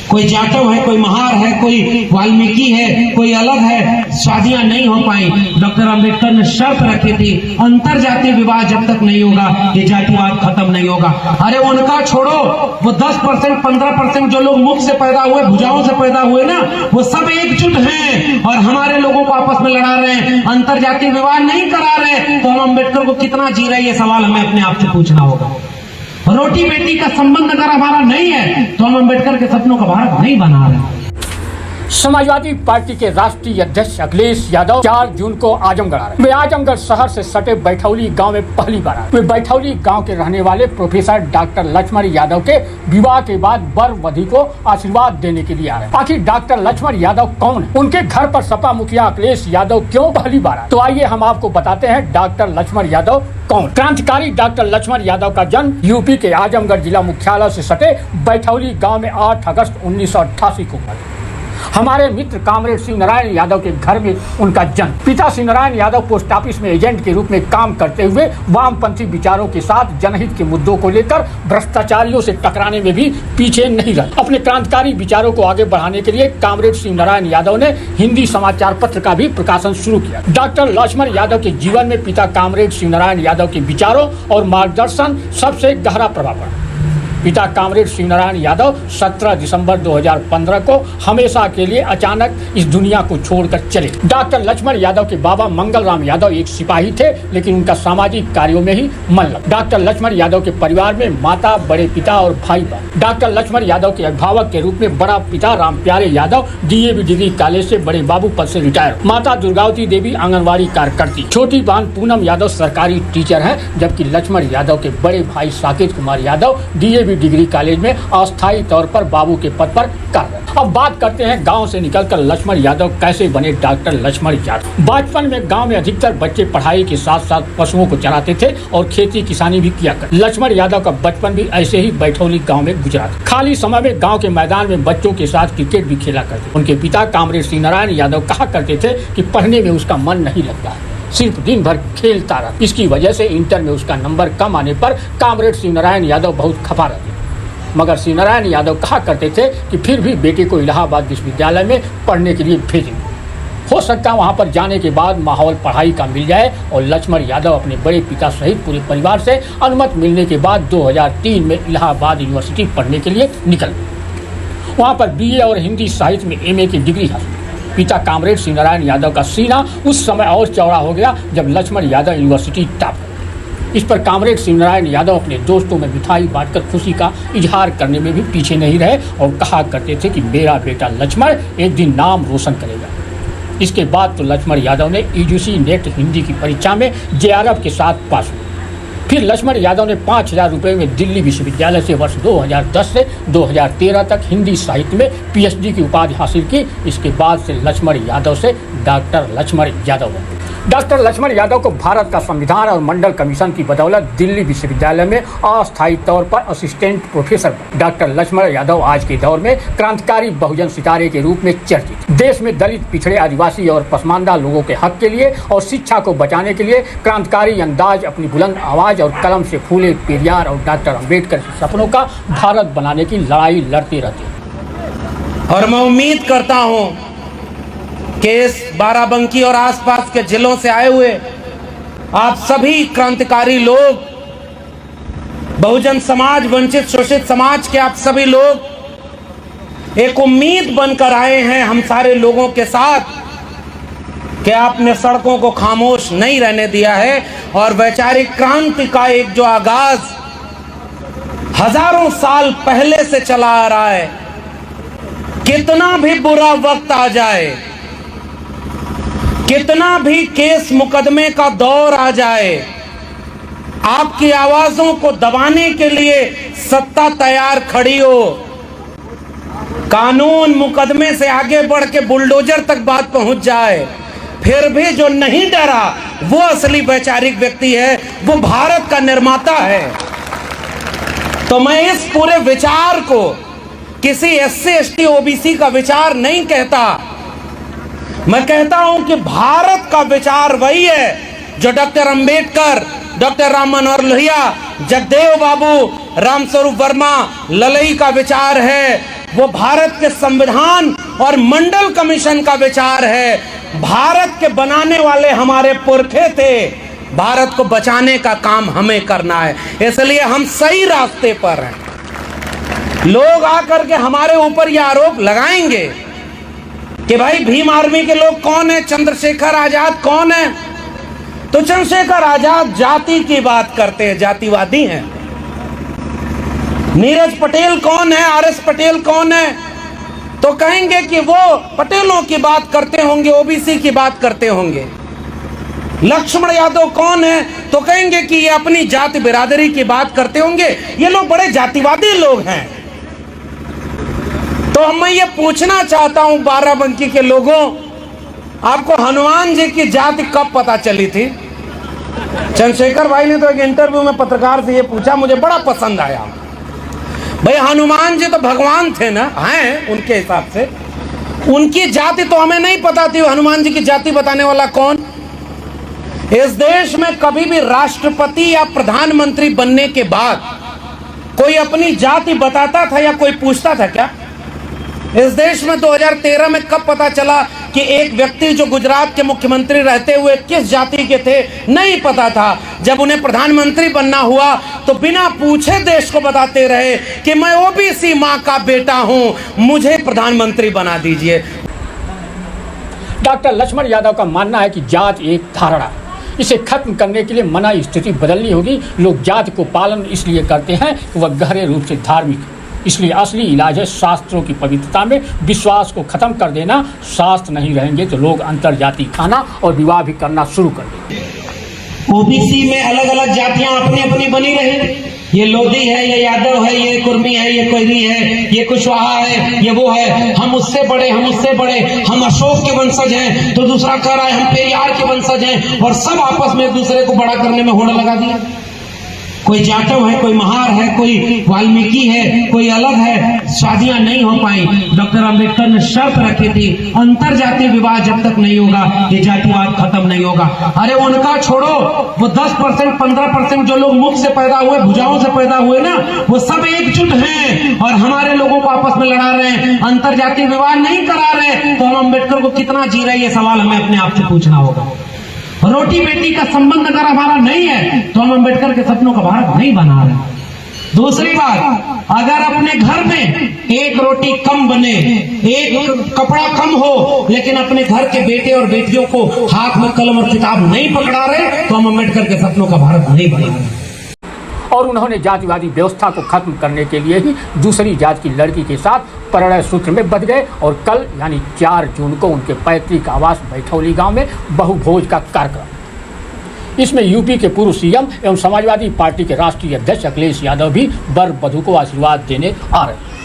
कोई जाटव है, कोई महार है, कोई वाल्मीकि है, कोई अलग है, शादियां नहीं हो पाई। डॉक्टर अंबेडकर ने शर्त रखी थी, अंतर जातीय विवाह जब तक नहीं होगा ये जातिवाद खत्म नहीं होगा। अरे उनका छोड़ो, वो 10% 15% जो लोग मुख से पैदा हुए, भुजाओं से पैदा हुए ना, वो सब एकजुट हैं और हमारे लोगों को आपस में लड़ा रहे हैं, अंतर जातीय विवाह नहीं करा रहे। तो हम अंबेडकर को कितना जी रहे, ये सवाल हमें अपने आप से पूछना होगा। रोटी बेटी का संबंध अगर हमारा नहीं है तो हम अंबेडकर के सपनों का भारत नहीं बना रहे। समाजवादी पार्टी के राष्ट्रीय अध्यक्ष अखिलेश यादव 4 जून को आजमगढ़ आ रहे हैं। वे आजमगढ़ शहर से सटे बैठौली गांव में पहली बार आए। वे बैठौली गांव के रहने वाले प्रोफेसर डॉक्टर लक्ष्मण यादव के विवाह के बाद वर वधू को आशीर्वाद देने के लिए आ रहे हैं। आखिर डॉक्टर लक्ष्मण यादव कौन है, उनके घर पर सपा मुखिया अखिलेश यादव क्यों पहली बार आए, तो आइए हम आपको बताते हैं डॉक्टर लक्ष्मण यादव कौन। क्रांतिकारी डॉक्टर लक्ष्मण यादव का जन्म यूपी के आजमगढ़ जिला मुख्यालय से सटे बैठौली गाँव में 8 अगस्त 1988 को हुआ। हमारे मित्र कामरेड शिव नारायण यादव के घर में उनका जन्म। पिता शिव नारायण यादव पोस्ट ऑफिस में एजेंट के रूप में काम करते हुए वामपंथी विचारों के साथ जनहित के मुद्दों को लेकर भ्रष्टाचारियों से टकराने में भी पीछे नहीं रहे। अपने क्रांतिकारी विचारों को आगे बढ़ाने के लिए कामरेड शिव नारायण यादव ने हिंदी समाचार पत्र का भी प्रकाशन शुरू किया। डॉक्टर लक्ष्मण यादव के जीवन में पिता कामरेड शिव नारायण यादव के विचारों और मार्गदर्शन सबसे गहरा प्रभाव पड़ा। पिता कामरेड शिव नारायण यादव 17 दिसंबर 2015 को हमेशा के लिए अचानक इस दुनिया को छोड़कर चले। डॉक्टर लक्ष्मण यादव के बाबा मंगल राम यादव एक सिपाही थे, लेकिन उनका सामाजिक कार्यों में ही मन लगा। डॉक्टर लक्ष्मण यादव के परिवार में माता, बड़े पिता और भाई बहन। डॉक्टर लक्ष्मण यादव के अभिभावक के रूप में बड़ा पिता राम प्यारे यादव डीएवी डिग्री कॉलेज से बड़े बाबू पद से रिटायर। माता दुर्गावती देवी आंगनबाड़ी कार्यकर्ती। छोटी बहन पूनम यादव सरकारी टीचर है, जबकि लक्ष्मण यादव के बड़े भाई Saket Kumar Yadav DAV degree college में अस्थायी तौर पर बाबू के पद पर कार्यरत। अब बात करते हैं गांव से निकलकर लक्ष्मण यादव कैसे बने डॉक्टर लक्ष्मण यादव। बचपन में गांव में अधिकतर बच्चे पढ़ाई के साथ साथ पशुओं को चराते थे और खेती किसानी भी किया करते। लक्ष्मण यादव का बचपन भी ऐसे ही बैठौली गांव में गुजरा था। खाली समय में गांव के मैदान में बच्चों के साथ क्रिकेट भी खेला करते। उनके पिता कामरेड शिव नारायण यादव कहा करते थे कि पढ़ने में उसका मन नहीं लगता, सिर्फ दिन भर खेलता रहा। इसकी वजह से इंटर में उसका नंबर कम आने पर कामरेड शिव नारायण यादव बहुत खफा रहते। मगर शिव नारायण यादव कहा करते थे कि फिर भी बेटे को इलाहाबाद विश्वविद्यालय में पढ़ने के लिए भेजेंगे। हो सकता है वहां पर जाने के बाद माहौल पढ़ाई का मिल जाए। और लक्ष्मण यादव अपने बड़े पिता सहित पूरे परिवार से अनुमति मिलने के बाद 2003 में इलाहाबाद यूनिवर्सिटी पढ़ने के लिए निकल गए। वहाँ पर बीए और हिंदी साहित्य में एमए की डिग्री हासिल। पिता कामरेड शिव नारायण यादव का सीना उस समय और चौड़ा हो गया जब लक्ष्मण यादव यूनिवर्सिटी टॉप। इस पर कामरेड शिव नारायण यादव अपने दोस्तों में मिठाई बांटकर खुशी का इजहार करने में भी पीछे नहीं रहे और कहा करते थे कि मेरा बेटा लक्ष्मण एक दिन नाम रोशन करेगा। इसके बाद तो लक्ष्मण यादव ने यूजीसी नेट हिंदी की परीक्षा में जेआरएफ के साथ पास हुए। फिर लक्ष्मण यादव ने 5,000 रुपये में दिल्ली विश्वविद्यालय से वर्ष 2010 से 2013 तक हिंदी साहित्य में पीएचडी की उपाधि हासिल की। इसके बाद से लक्ष्मण यादव से डॉक्टर लक्ष्मण यादव बने। डॉक्टर लक्ष्मण यादव को भारत का संविधान और मंडल कमीशन की बदौलत दिल्ली विश्वविद्यालय में अस्थायी तौर पर असिस्टेंट प्रोफेसर बने। डॉक्टर लक्ष्मण यादव आज के दौर में क्रांतिकारी बहुजन सितारे के रूप में चर्चित। देश में दलित, पिछड़े, आदिवासी और पसमानदा लोगों के हक के लिए और शिक्षा को बचाने के लिए क्रांतिकारी अंदाज, अपनी बुलंद आवाज और कलम से फूले पेरियार और डॉक्टर अम्बेडकर के सपनों का भारत बनाने की लड़ाई लड़ते रहते। और मैं उम्मीद करता हूं कि इस बाराबंकी और आसपास के जिलों से आए हुए आप सभी क्रांतिकारी लोग, बहुजन समाज, वंचित शोषित समाज के आप सभी लोग एक उम्मीद बनकर आए हैं हम सारे लोगों के साथ कि आपने सड़कों को खामोश नहीं रहने दिया है। और वैचारिक क्रांति का एक जो आगाज हजारों साल पहले से चला आ रहा है, कितना भी बुरा वक्त आ जाए, कितना भी केस मुकदमे का दौर आ जाए, आपकी आवाजों को दबाने के लिए सत्ता तैयार खड़ी हो। कानून मुकदमे से आगे बढ़ के बुलडोजर तक बात पहुंच जाए, फिर भी जो नहीं डरा वो असली वैचारिक व्यक्ति है, वो भारत का निर्माता है। तो मैं इस पूरे विचार को किसी एससी, एसटी, ओबीसी का विचार नहीं कहता। मैं कहता हूं कि भारत का विचार वही है जो डॉक्टर अंबेडकर, डॉक्टर राम मनोहर लोहिया, जगदेव बाबू, रामस्वरूप वर्मा, ललई का विचार है, वो भारत के संविधान और मंडल कमीशन का विचार है। भारत के बनाने वाले हमारे पुरखे थे, भारत को बचाने का काम हमें करना है, इसलिए हम सही रास्ते पर हैं। लोग आकर के हमारे ऊपर यह आरोप लगाएंगे कि भाई भीम आर्मी के लोग कौन है, चंद्रशेखर आजाद कौन है, तो चंद्रशेखर आजाद जाति की बात करते हैं, जातिवादी हैं। नीरज पटेल कौन है, आरएस पटेल कौन है, तो कहेंगे कि वो पटेलों की बात करते होंगे, ओबीसी की बात करते होंगे। लक्ष्मण यादव कौन है, तो कहेंगे कि ये अपनी जाति बिरादरी की बात करते होंगे, ये लोग बड़े जातिवादी लोग हैं। तो मैं ये पूछना चाहता हूं बाराबंकी के लोगों, आपको हनुमान जी की जाति कब पता चली थी? चंद्रशेखर भाई ने तो एक इंटरव्यू में पत्रकार से ये पूछा, मुझे बड़ा पसंद आया। भाई हनुमान जी तो भगवान थे ना, हैं उनके हिसाब से, उनकी जाति तो हमें नहीं पता थी। हनुमान जी की जाति बताने वाला कौन? इस देश में कभी भी राष्ट्रपति या प्रधानमंत्री बनने के बाद कोई अपनी जाति बताता था या कोई पूछता था क्या? इस देश में 2013 में कब पता चला कि एक व्यक्ति जो गुजरात के मुख्यमंत्री रहते हुए किस जाति के थे? नहीं पता था। जब उन्हें प्रधानमंत्री बनना हुआ तो बिना पूछे देश को बताते रहे कि मैं ओबीसी मां का बेटा हूं, मुझे प्रधानमंत्री बना दीजिए। डॉक्टर लक्ष्मण यादव का मानना है कि जात एक धारणा है, इसे खत्म करने के लिए मना स्थिति बदलनी होगी। लोग जाति को पालन इसलिए करते हैं कि वह गहरे रूप से धार्मिक है, इसलिए असली इलाज है शास्त्रों की पवित्रता में विश्वास को खत्म कर देना। शास्त्र नहीं रहेंगे तो लोग अंतरजाति खाना और विवाह भी करना शुरू कर देंगे। ओबीसी में अलग अलग जातियां अपनी अपनी बनी रही, ये लोधी है, ये यादव है, ये कुर्मी है, ये कोयरी है, ये कुशवाहा है, ये वो है, हम उससे बड़े, हम उससे बड़े, हम अशोक के वंशज हैं, तो दूसरा कह रहा है हम पेरियार के वंशज हैं, और सब आपस में एक दूसरे को बड़ा करने में होड़ लगा दिया। कोई जाटव है, कोई महार है, कोई वाल्मीकि है, कोई अलग है, शादियां नहीं हो पाई। डॉक्टर अंबेडकर ने शर्त रखी थी, अंतर जातीय विवाह जब तक नहीं होगा ये जातिवाद खत्म नहीं होगा। अरे उनका छोड़ो, वो 10% 15% जो लोग मुख से पैदा हुए, भुजाओं से पैदा हुए ना, वो सब एकजुट हैं और हमारे लोगों को आपस में लड़ा रहे हैं, अंतर जातीय विवाह नहीं करा रहे, तो हम अंबेडकर को कितना जी रहे, ये सवाल हमें अपने आप से पूछना होगा। रोटी बेटी का संबंध अगर हमारा नहीं है तो हम अंबेडकर के सपनों का भारत नहीं बना रहे। दूसरी बात, अगर अपने घर में एक रोटी कम बने, एक कपड़ा कम हो, लेकिन अपने घर के बेटे और बेटियों को हाथ में कलम और किताब नहीं पकड़ा रहे, तो हम अंबेडकर के सपनों का भारत नहीं बना रहे। और उन्होंने जातिवादी व्यवस्था को खत्म करने के लिए ही दूसरी जात की लड़की के साथ परिणय सूत्र में बंध गए और कल यानी 4 जून को उनके पैतृक आवास बैठौली गांव में बहुभोज का कार्यक्रम। इसमें यूपी के पूर्व सीएम एवं समाजवादी पार्टी के राष्ट्रीय अध्यक्ष अखिलेश यादव भी वर वधू को आशीर्वाद देने आ रहे हैं।